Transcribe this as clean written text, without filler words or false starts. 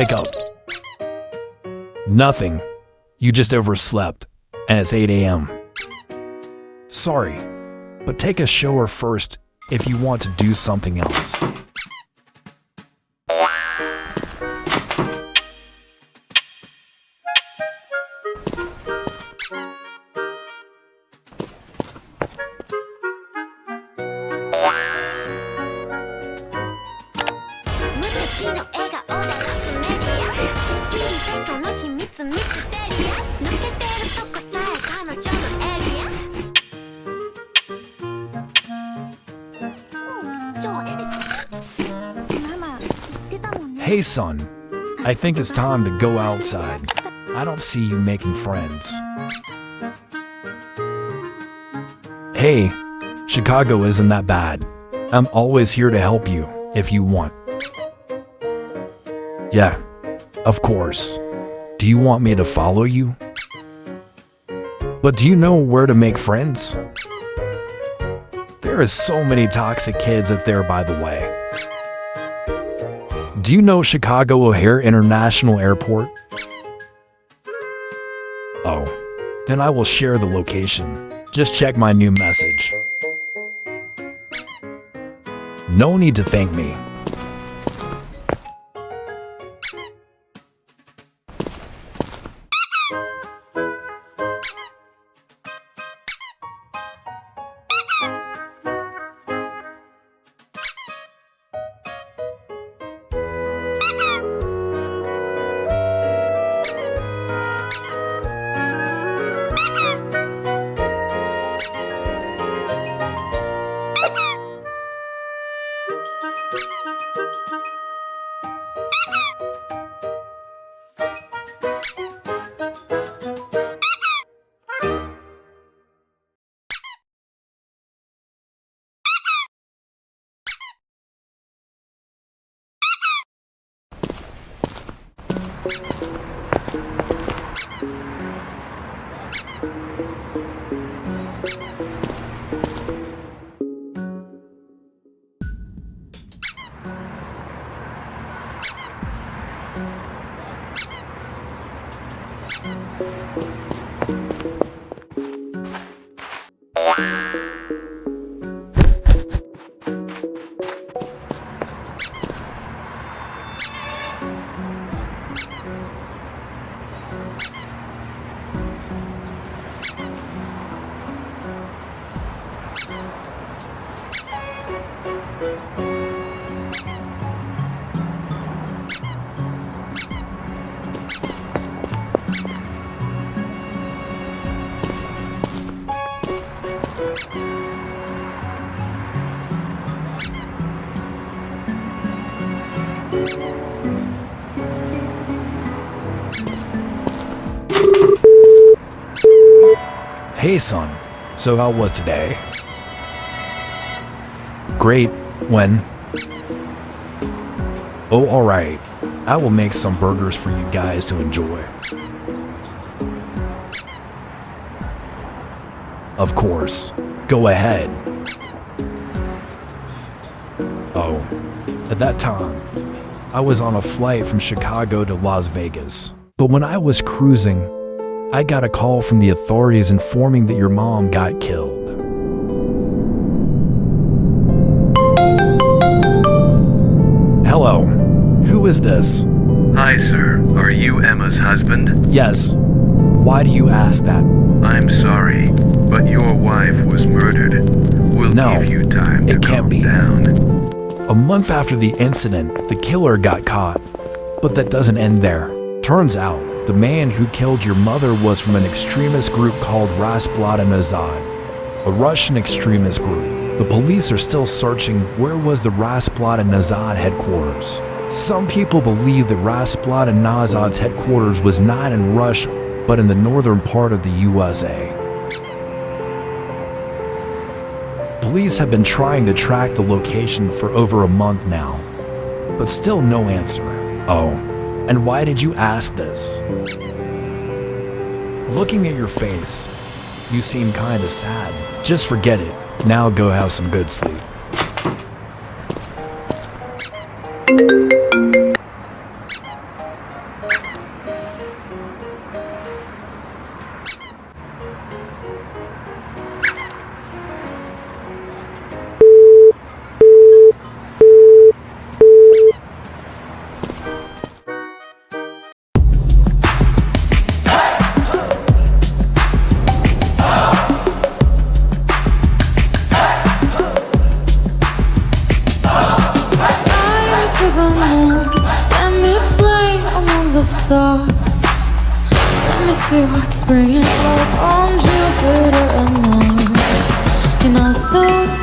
Wake up. Nothing. You just overslept, and it's 8 a.m. Sorry, but take a shower first if you want to do something else. Hey son, I think it's time to go outside. I don't see you making friends. Hey, Chicago isn't that bad. I'm always here to help you if you want. Yeah, of course. Do you want me to follow you? But do you know where to make friends? There is so many toxic kids out there, by the way. Do you know Chicago O'Hare International Airport? Oh, then I will share the location. Just check my new message. No need to thank me. Hey son, so how was today? Great. When? Oh, alright. I will make some burgers for you guys to enjoy. Of course. Go ahead. Oh, at that time, I was on a flight from Chicago to Las Vegas. But when I was cruising, I got a call from the authorities informing that your mom got killed. Hello, who is this? Hi, sir. Are you Emma's husband? Yes. Why do you ask that? I'm sorry, but your wife was murdered. We'll No, give you time to it can't calm be. down. A month after the incident, the killer got caught. But that doesn't end there. Turns out, the man who killed your mother was from an extremist group called Rasplata Nazad, a Russian extremist group. The police are still searching where was the Rasplata Nazad headquarters. Some people believe that Rasplata Nazad's headquarters was not in Russia, but in the northern part of the USA. Police have been trying to track the location for over a month now, but still no answer. Oh, and why did you ask this? Looking at your face, you seem kinda sad. Just forget it. Now go have some good sleep. the moon. Let me play among the stars. Let me see what spring is like on Jupiter and Mars. In other